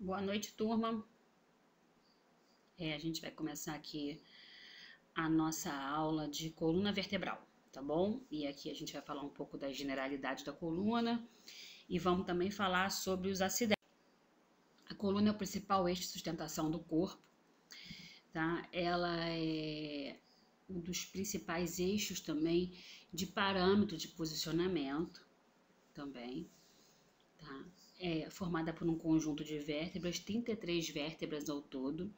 Boa noite, turma. A gente vai começar aqui a nossa aula de coluna vertebral, tá bom? E aqui a gente vai falar um pouco da generalidade da coluna e vamos também falar sobre os acidentes. A coluna é o principal eixo de sustentação do corpo, tá? Ela é um dos principais eixos também de parâmetro de posicionamento também, tá? É formada por um conjunto de vértebras, 33 vértebras ao todo.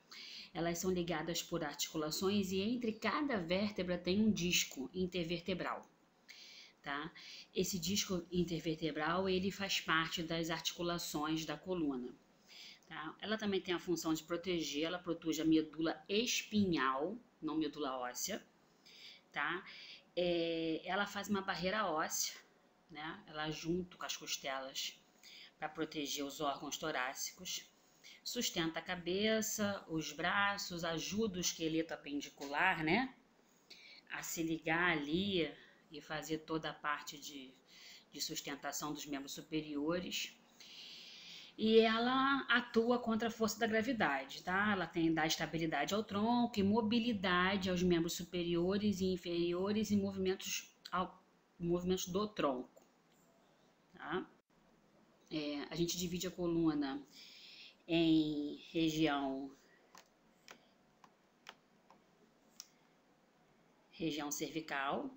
Elas são ligadas por articulações e entre cada vértebra tem um disco intervertebral, tá? Esse disco intervertebral, ele faz parte das articulações da coluna, tá? Ela também tem a função de proteger, ela protege a medula espinhal, não medula óssea, tá? Ela faz uma barreira óssea, né? Ela junto com as costelas para proteger os órgãos torácicos. Sustenta a cabeça, os braços, ajuda o esqueleto apendicular, né? A se ligar ali e fazer toda a parte de sustentação dos membros superiores. E ela atua contra a força da gravidade, tá? Ela dá estabilidade ao tronco e mobilidade aos membros superiores e inferiores e movimentos do tronco, tá? A gente divide a coluna em região cervical,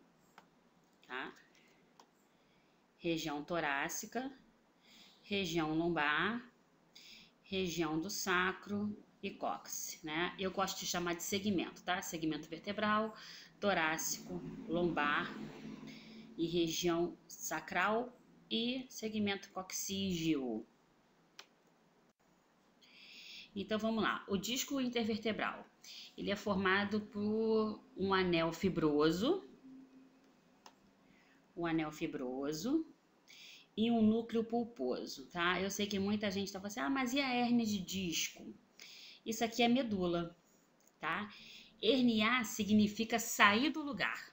tá? Região torácica, região lombar, região do sacro e cóccix, né? Eu gosto de chamar de segmento, tá? Segmento vertebral, torácico, lombar e região sacral e segmento coccígeo. Então vamos lá. O disco intervertebral, ele é formado por um anel fibroso, e um núcleo pulposo, tá? Eu sei que muita gente tá falando assim, mas e a hérnia de disco? Isso aqui é medula, tá? Herniar significa sair do lugar,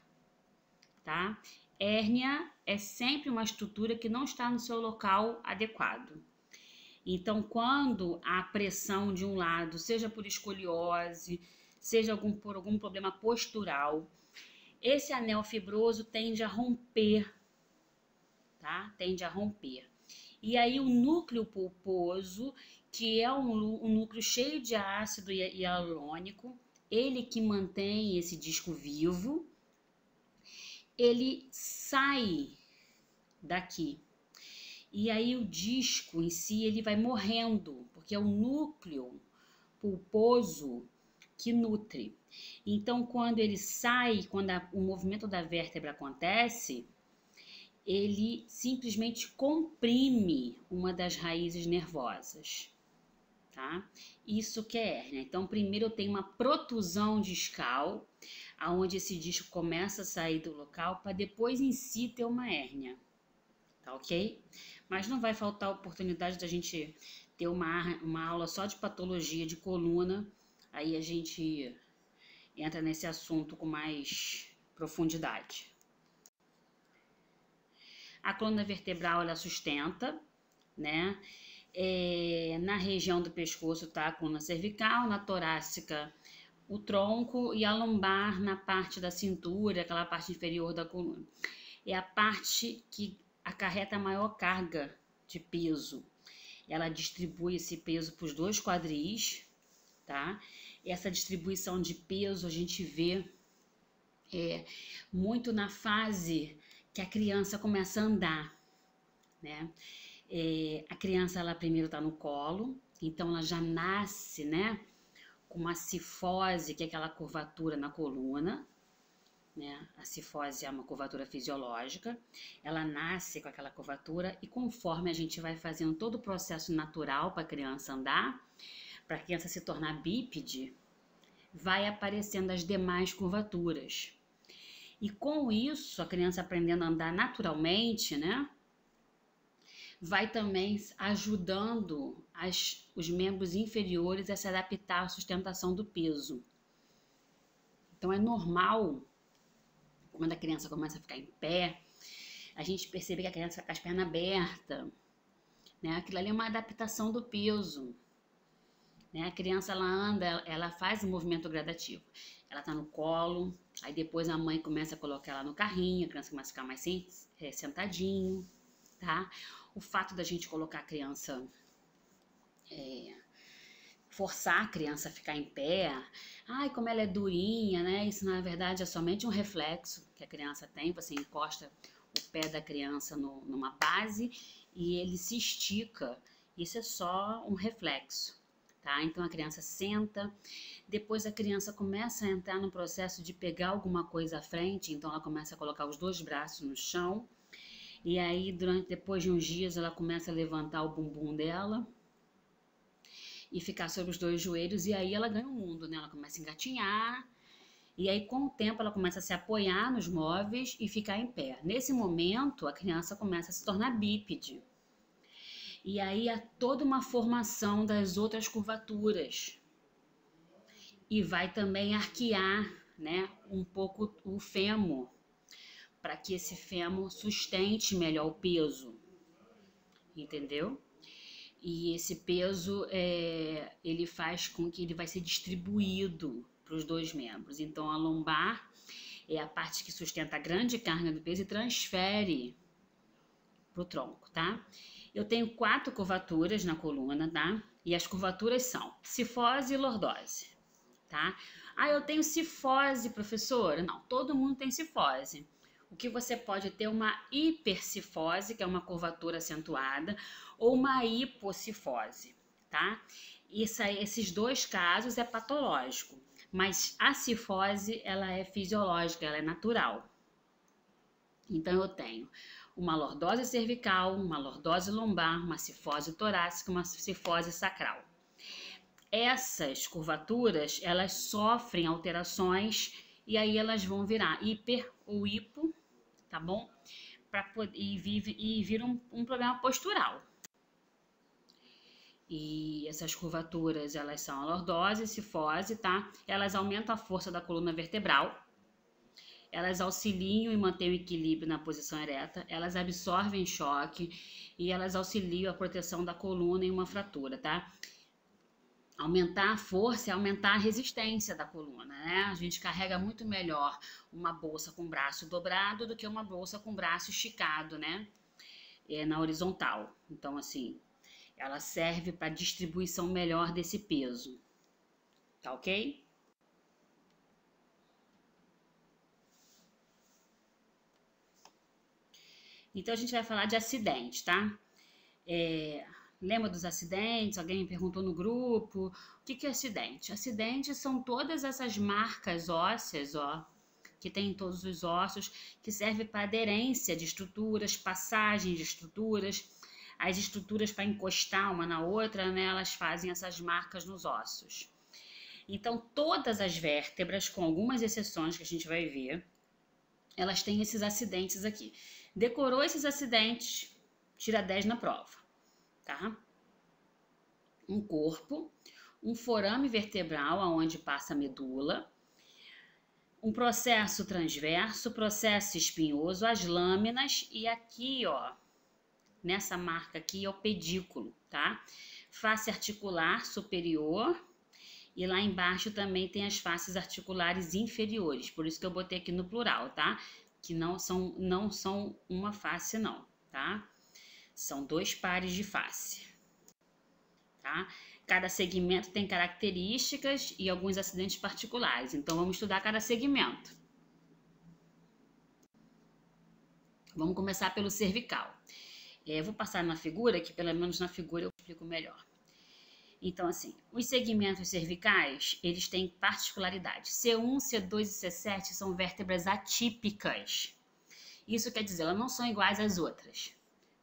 tá? Hérnia é sempre uma estrutura que não está no seu local adequado. Então, quando a pressão de um lado, seja por escoliose, seja por algum problema postural, esse anel fibroso tende a romper, tá? Tende a romper. E aí o núcleo pulposo, que é um núcleo cheio de ácido hialurônico, ele que mantém esse disco vivo, ele sai daqui. E aí o disco em si, ele vai morrendo, porque é o núcleo pulposo que nutre. Então, quando ele sai, quando o movimento da vértebra acontece, ele simplesmente comprime uma das raízes nervosas, tá? Isso que é hérnia. Então, primeiro eu tenho uma protusão discal, aonde esse disco começa a sair do local, para depois em si ter uma hérnia, tá ok? Mas não vai faltar a oportunidade da gente ter uma aula só de patologia de coluna, aí a gente entra nesse assunto com mais profundidade. A coluna vertebral, ela sustenta, né? Na região do pescoço tá a coluna cervical, na torácica o tronco e a lombar na parte da cintura, aquela parte inferior da coluna. É a parte que acarreta a maior carga de peso. Ela distribui esse peso para os dois quadris, tá? Essa distribuição de peso a gente vê muito na fase que a criança começa a andar, né? A criança, ela primeiro tá no colo, então ela já nasce, né? Com uma cifose, que é aquela curvatura na coluna, né? A cifose é uma curvatura fisiológica, ela nasce com aquela curvatura e conforme a gente vai fazendo todo o processo natural para a criança andar, para a criança se tornar bípede, vai aparecendo as demais curvaturas. E com isso, a criança aprendendo a andar naturalmente, né? Vai também ajudando os membros inferiores a se adaptar à sustentação do peso. Então é normal, quando a criança começa a ficar em pé, a gente percebe que a criança fica com as pernas abertas, né? Aquilo ali é uma adaptação do peso, né? A criança, ela anda, ela faz um movimento gradativo. Ela tá no colo, aí depois a mãe começa a colocar ela no carrinho, a criança começa a ficar mais sentadinho, tá? O fato da gente colocar a criança, forçar a criança a ficar em pé, ai, como ela é durinha, né? Isso na verdade é somente um reflexo que a criança tem. Você encosta o pé da criança numa base e ele se estica. Isso é só um reflexo, tá? Então a criança senta, depois a criança começa a entrar no processo de pegar alguma coisa à frente, então ela começa a colocar os dois braços no chão, e aí depois de uns dias ela começa a levantar o bumbum dela e ficar sobre os dois joelhos, e aí ela ganha o mundo, né? Ela começa a engatinhar, e aí com o tempo ela começa a se apoiar nos móveis e ficar em pé. Nesse momento a criança começa a se tornar bípede. E aí há toda uma formação das outras curvaturas. E vai também arquear, né, um pouco o fêmur, para que esse fêmur sustente melhor o peso. Entendeu? E esse peso, ele faz com que ele vai ser distribuído para os dois membros. Então a lombar é a parte que sustenta a grande carga do peso e transfere para o tronco, tá? Eu tenho 4 curvaturas na coluna, tá? E as curvaturas são cifose e lordose, tá? Ah, eu tenho cifose, professora? Não, todo mundo tem cifose. O que você pode ter é uma hipercifose, que é uma curvatura acentuada, ou uma hipocifose, tá? Esses dois casos é patológico, mas a cifose, ela é fisiológica, ela é natural. Então eu tenho uma lordose cervical, uma lordose lombar, uma cifose torácica, uma cifose sacral. Essas curvaturas, elas sofrem alterações e aí elas vão virar hiper ou hipo, tá bom? E vira um problema postural. E essas curvaturas, elas são a lordose, cifose, tá? Elas aumentam a força da coluna vertebral, elas auxiliam e mantêm o equilíbrio na posição ereta, elas absorvem choque e elas auxiliam a proteção da coluna em uma fratura, tá? Aumentar a força é aumentar a resistência da coluna, né? A gente carrega muito melhor uma bolsa com braço dobrado do que uma bolsa com braço esticado, né? Na horizontal. Então, assim, ela serve para distribuição melhor desse peso, tá ok? Então, a gente vai falar de acidente, tá? Lembra dos acidentes? Alguém me perguntou no grupo. O que é acidente? Acidentes são todas essas marcas ósseas, ó, que tem em todos os ossos, que serve para aderência de estruturas, passagem de estruturas. As estruturas para encostar uma na outra, né, elas fazem essas marcas nos ossos. Então, todas as vértebras, com algumas exceções que a gente vai ver, elas têm esses acidentes aqui. Decorou esses acidentes, tira 10 na prova, tá? Um corpo, um forame vertebral aonde passa a medula, um processo transverso, processo espinhoso, as lâminas e aqui, ó, nessa marca aqui é o pedículo, tá? Face articular superior e lá embaixo também tem as faces articulares inferiores, por isso que eu botei aqui no plural, tá? Que não são uma face não, tá? São 2 pares de face, tá? Cada segmento tem características e alguns acidentes particulares, então vamos estudar cada segmento. Vamos começar pelo cervical. Eu vou passar na figura, que pelo menos na figura eu explico melhor. Então, assim, os segmentos cervicais, eles têm particularidades. C1, C2 e C7 são vértebras atípicas. Isso quer dizer, elas não são iguais às outras,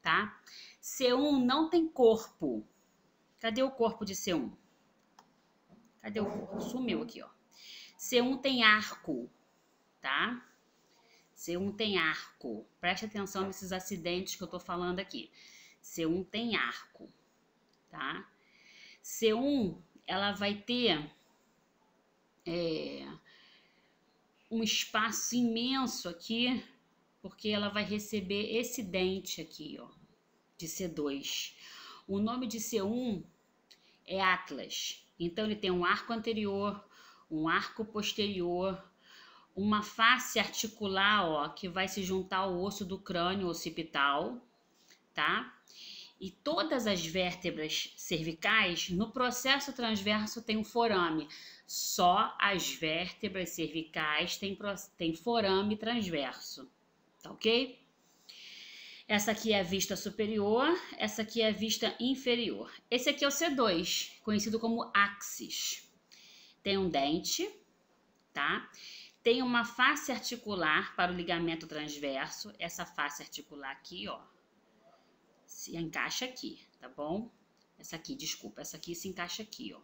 tá? C1 não tem corpo. Cadê o corpo de C1? Cadê o corpo? Sumiu aqui, ó. C1 tem arco, tá? C1 tem arco. Preste atenção nesses acidentes que eu tô falando aqui. C1 tem arco, tá? C1, ela vai ter um espaço imenso aqui, porque ela vai receber esse dente aqui, ó, de C2. O nome de C1 é Atlas. Então, ele tem um arco anterior, um arco posterior, uma face articular, ó, que vai se juntar ao osso do crânio occipital, tá? E todas as vértebras cervicais, no processo transverso tem um forame. Só as vértebras cervicais têm forame transverso, tá ok? Essa aqui é a vista superior, essa aqui é a vista inferior. Esse aqui é o C2, conhecido como axis. Tem um dente, tá? Tem uma face articular para o ligamento transverso. Essa face articular aqui, ó, se encaixa aqui, tá bom? Essa aqui, desculpa, essa aqui se encaixa aqui, ó.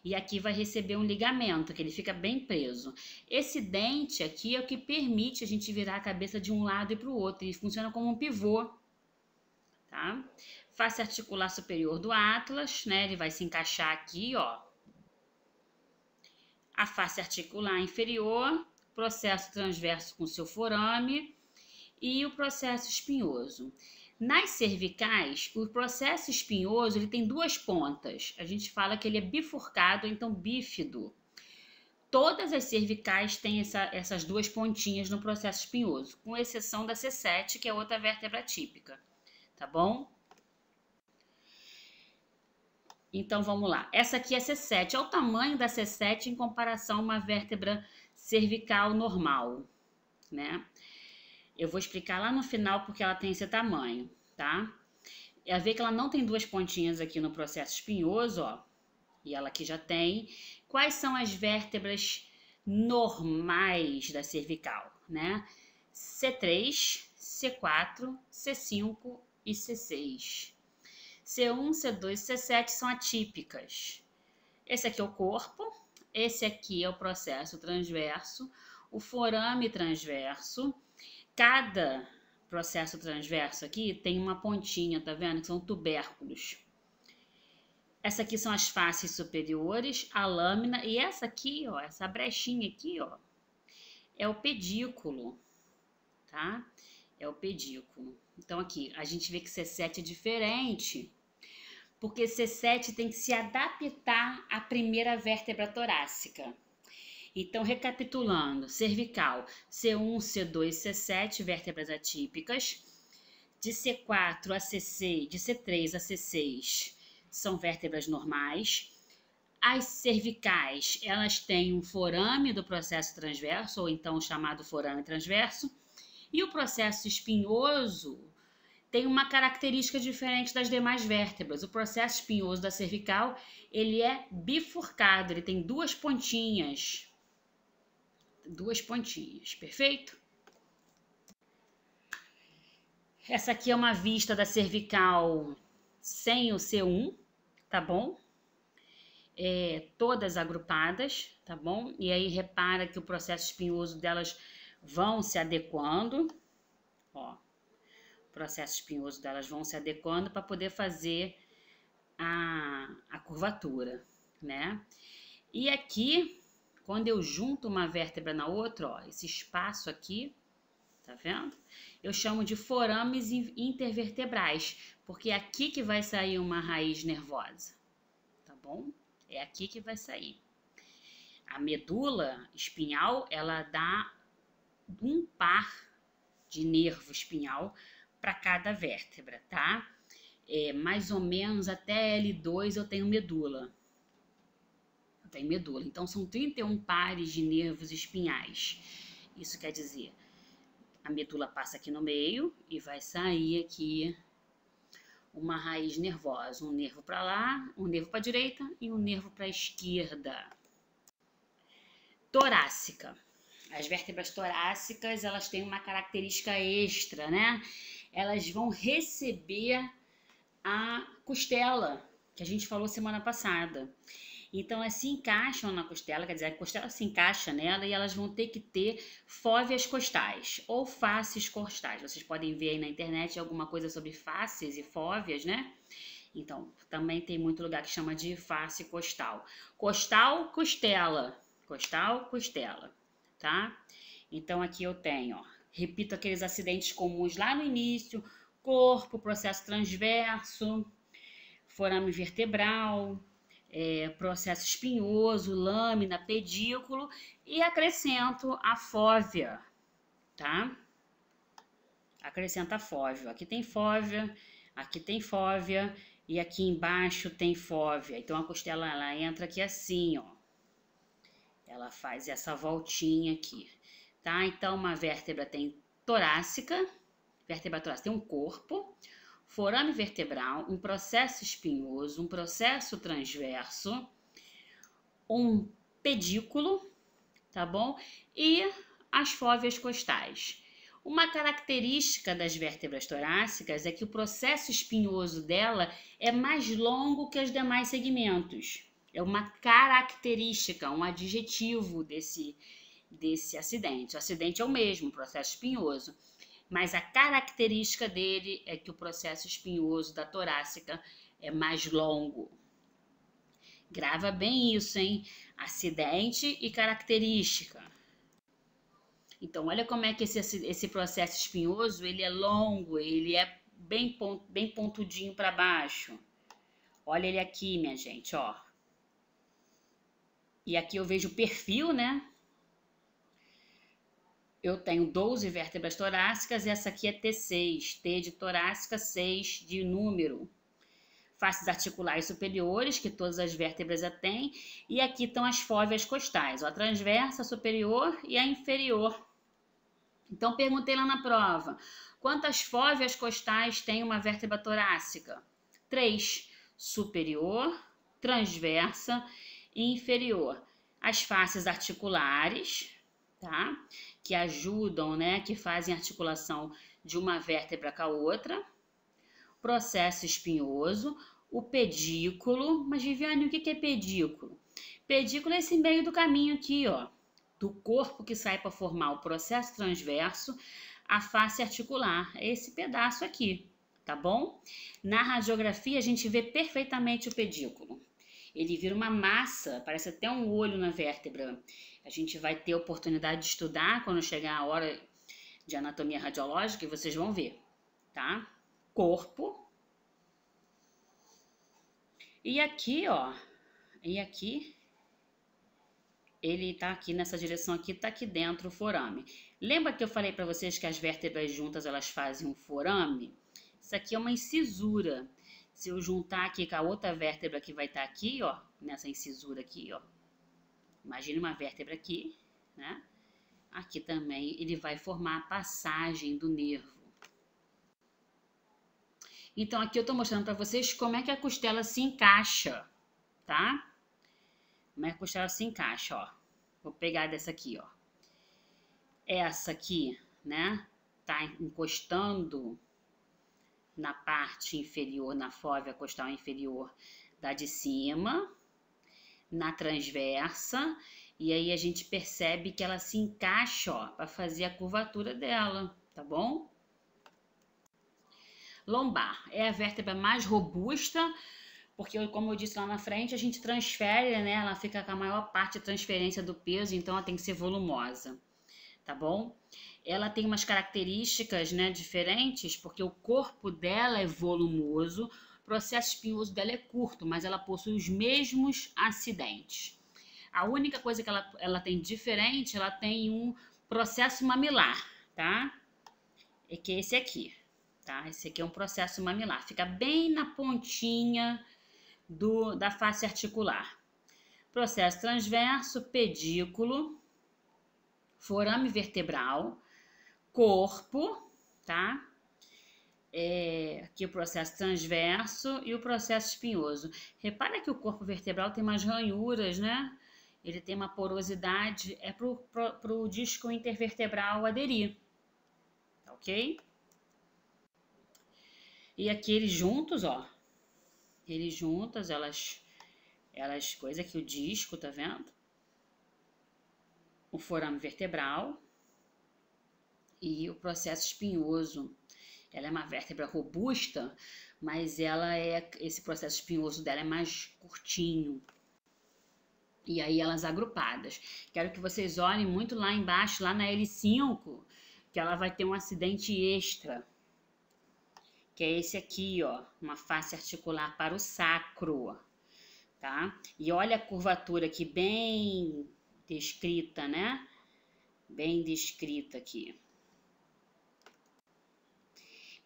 E aqui vai receber um ligamento, que ele fica bem preso. Esse dente aqui é o que permite a gente virar a cabeça de um lado e para o outro. Ele funciona como um pivô, tá? Face articular superior do Atlas, né? Ele vai se encaixar aqui, ó. A face articular inferior, processo transverso com seu forame e o processo espinhoso. Nas cervicais, o processo espinhoso ele tem duas pontas. A gente fala que ele é bifurcado, então bífido. Todas as cervicais têm essas duas pontinhas no processo espinhoso, com exceção da C7, que é outra vértebra típica, tá bom? Então vamos lá. Essa aqui é a C7. É o tamanho da C7 em comparação a uma vértebra cervical normal, né? Eu vou explicar lá no final porque ela tem esse tamanho, tá? É ver que ela não tem duas pontinhas aqui no processo espinhoso, ó. E ela aqui já tem. Quais são as vértebras normais da cervical, né? C3, C4, C5 e C6. C1, C2 e C7 são atípicas. Esse aqui é o corpo, esse aqui é o processo transverso, o forame transverso. Cada processo transverso aqui tem uma pontinha, tá vendo? Que são tubérculos. Essa aqui são as faces superiores, a lâmina, e essa aqui, ó, essa brechinha aqui, ó, é o pedículo, tá? É o pedículo. Então aqui, a gente vê que C7 é diferente, porque C7 tem que se adaptar à primeira vértebra torácica. Então, recapitulando, cervical, C1, C2, C7, vértebras atípicas. De C4 a C6, de C3 a C6, são vértebras normais. As cervicais, elas têm um forame do processo transverso, ou então chamado forame transverso. E o processo espinhoso tem uma característica diferente das demais vértebras. O processo espinhoso da cervical, ele é bifurcado, ele tem duas pontinhas. Duas pontinhas, perfeito? Essa aqui é uma vista da cervical sem o C1, tá bom? Todas agrupadas, tá bom? E aí repara que o processo espinhoso delas vão se adequando, ó. O processo espinhoso delas vão se adequando para poder fazer a curvatura, né? E aqui, quando eu junto uma vértebra na outra, ó, esse espaço aqui, tá vendo? Eu chamo de forames intervertebrais, porque é aqui que vai sair uma raiz nervosa, tá bom? É aqui que vai sair. A medula espinhal, ela dá um par de nervo espinhal para cada vértebra, tá? Mais ou menos até L2 eu tenho medula. Então são 31 pares de nervos espinhais. Isso quer dizer, a medula passa aqui no meio e vai sair aqui uma raiz nervosa, um nervo para lá, um nervo para a direita e um nervo para a esquerda. Torácica. As vértebras torácicas, elas têm uma característica extra, né? Elas vão receber a costela, que a gente falou semana passada. Então, elas se encaixam na costela, quer dizer, a costela se encaixa nela e elas vão ter que ter fóveas costais ou faces costais. Vocês podem ver aí na internet alguma coisa sobre faces e fóveas, né? Então, também tem muito lugar que chama de face costal. Costal, costela. Costal, costela, tá? Então, aqui eu tenho, ó, repito aqueles acidentes comuns lá no início: corpo, processo transverso, forame vertebral, processo espinhoso, lâmina, pedículo e acrescento a fóvea, tá? Acrescenta a fóvea. Aqui tem fóvea, aqui tem fóvea e aqui embaixo tem fóvea. Então a costela ela entra aqui assim, ó. Ela faz essa voltinha aqui, tá? Então uma vértebra tem torácica, vértebra torácica tem um corpo, forame vertebral, um processo espinhoso, um processo transverso, um pedículo, tá bom? E as fóveas costais. Uma característica das vértebras torácicas é que o processo espinhoso dela é mais longo que os demais segmentos. É uma característica, um adjetivo desse acidente. O acidente é o mesmo, processo espinhoso, mas a característica dele é que o processo espinhoso da torácica é mais longo. Grava bem isso, hein? Acidente e característica. Então, olha como é que esse processo espinhoso, ele é longo, ele é bem pontudinho para baixo. Olha ele aqui, minha gente, ó. E aqui eu vejo o perfil, né? Eu tenho 12 vértebras torácicas, essa aqui é T6, T de torácica, 6 de número. Faces articulares superiores, que todas as vértebras a têm, e aqui estão as fóveas costais, ó, a transversa, a superior e a inferior. Então, perguntei lá na prova, quantas fóveas costais tem uma vértebra torácica? 3, superior, transversa e inferior. As faces articulares, tá? Que ajudam, né? Que fazem articulação de uma vértebra com a outra. Processo espinhoso, o pedículo. Mas, Viviane, o que é pedículo? Pedículo é esse meio do caminho aqui, ó. Do corpo que sai para formar o processo transverso, a face articular. É esse pedaço aqui, tá bom? Na radiografia, a gente vê perfeitamente o pedículo. Ele vira uma massa, parece até um olho na vértebra. A gente vai ter oportunidade de estudar quando chegar a hora de anatomia radiológica e vocês vão ver, tá? Corpo. E aqui, ó, ele tá aqui nessa direção aqui, tá aqui dentro o forame. Lembra que eu falei para vocês que as vértebras juntas elas fazem um forame? Isso aqui é uma incisura. Se eu juntar aqui com a outra vértebra que vai estar aqui, ó, nessa incisura aqui, ó. Imagine uma vértebra aqui, né? Aqui também ele vai formar a passagem do nervo. Então aqui eu tô mostrando para vocês como é que a costela se encaixa, tá? Como é que a costela se encaixa, ó. Vou pegar dessa aqui, ó. Essa aqui, né? Tá encostando na parte inferior, na fóvea costal inferior da de cima, na transversa, e aí a gente percebe que ela se encaixa, ó, para fazer a curvatura dela, tá bom? Lombar é a vértebra mais robusta, porque, como eu disse lá na frente, a gente transfere, né? Ela fica com a maior parte de transferência do peso, então ela tem que ser volumosa, tá bom? Ela tem umas características, né, diferentes, porque o corpo dela é volumoso, o processo espinhoso dela é curto, mas ela possui os mesmos acidentes. A única coisa que ela tem diferente, ela tem um processo mamilar, tá? É que esse aqui, tá? Esse aqui é um processo mamilar, fica bem na pontinha da face articular. Processo transverso, pedículo, forame vertebral, corpo, tá? Aqui o processo transverso e o processo espinhoso. Repara que o corpo vertebral tem umas ranhuras, né? Ele tem uma porosidade, é pro disco intervertebral aderir, tá ok? E aqui eles juntos, ó. Eles juntas, elas coisa aqui o disco, tá vendo? O forame vertebral e o processo espinhoso. Ela é uma vértebra robusta, mas esse processo espinhoso dela é mais curtinho. E aí elas agrupadas. Quero que vocês olhem muito lá embaixo, lá na L5, que ela vai ter um acidente extra. Que é esse aqui, ó, uma face articular para o sacro, tá? E olha a curvatura aqui bem descrita, né? Bem descrita aqui.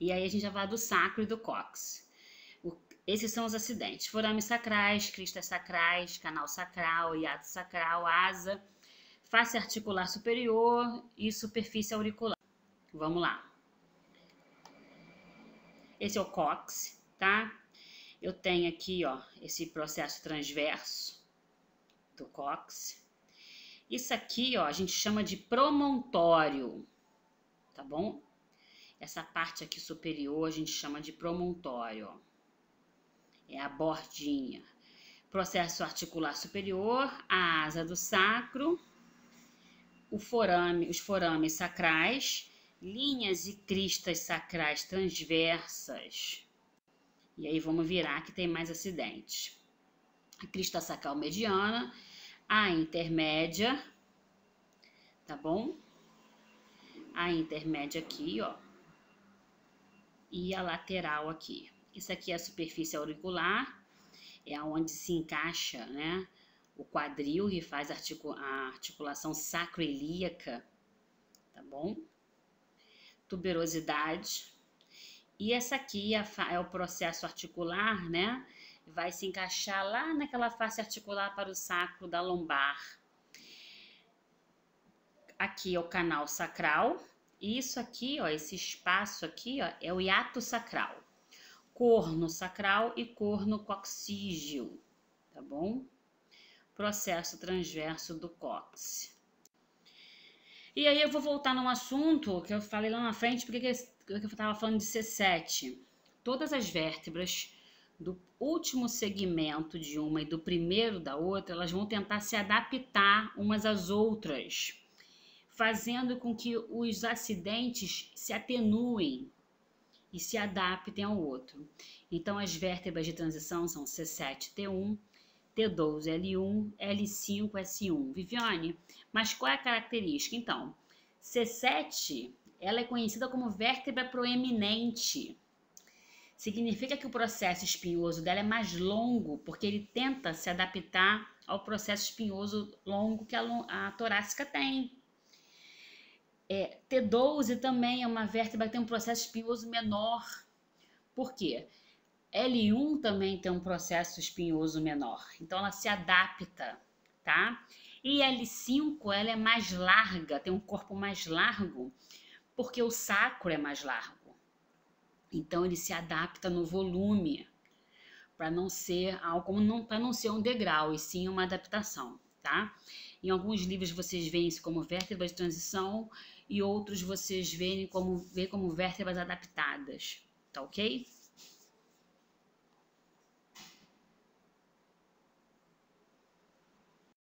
E aí a gente já vai do sacro e do cóccix. Esses são os acidentes: forames sacrais, cristas sacrais, canal sacral, hiato sacral, asa, face articular superior e superfície auricular. Vamos lá. Esse é o cóccix, tá? Eu tenho aqui, ó, esse processo transverso do cóccix. Isso aqui, ó, a gente chama de promontório, tá bom? Essa parte aqui superior a gente chama de promontório, ó. É a bordinha. Processo articular superior, a asa do sacro, os forames sacrais, linhas e cristas sacrais transversas. E aí vamos virar que tem mais acidentes. A crista sacral mediana, a intermédia, tá bom? A intermédia aqui, ó. E a lateral aqui. Isso aqui é a superfície auricular, é onde se encaixa, né, o quadril e faz a articulação sacroiliaca, tá bom? Tuberosidade. E essa aqui é o processo articular, né? Vai se encaixar lá naquela face articular para o sacro da lombar. Aqui é o canal sacral. E isso aqui, ó, esse espaço aqui, ó, é o hiato sacral. Corno sacral e corno coccígeo, tá bom? Processo transverso do cóccix. E aí eu vou voltar num assunto que eu falei lá na frente, porque eu estava falando de C7. Todas as vértebras do último segmento de uma e do primeiro da outra, elas vão tentar se adaptar umas às outras, fazendo com que os acidentes se atenuem e se adaptem ao outro. Então, as vértebras de transição são C7-T1, T2-L1, L5-S1. Viviane, mas qual é a característica? Então, C7, ela é conhecida como vértebra proeminente. Significa que o processo espinhoso dela é mais longo, porque ele tenta se adaptar ao processo espinhoso longo que a torácica tem. T12 também é uma vértebra que tem um processo espinhoso menor. Por quê? L1 também tem um processo espinhoso menor. Então, ela se adapta, tá? E L5, ela é mais larga, tem um corpo mais largo, porque o sacro é mais largo. Então, ele se adapta no volume, para não ser para não ser um degrau, e sim uma adaptação, tá? Em alguns livros vocês veem isso como vértebras de transição e outros vocês veem como vértebras adaptadas, tá ok?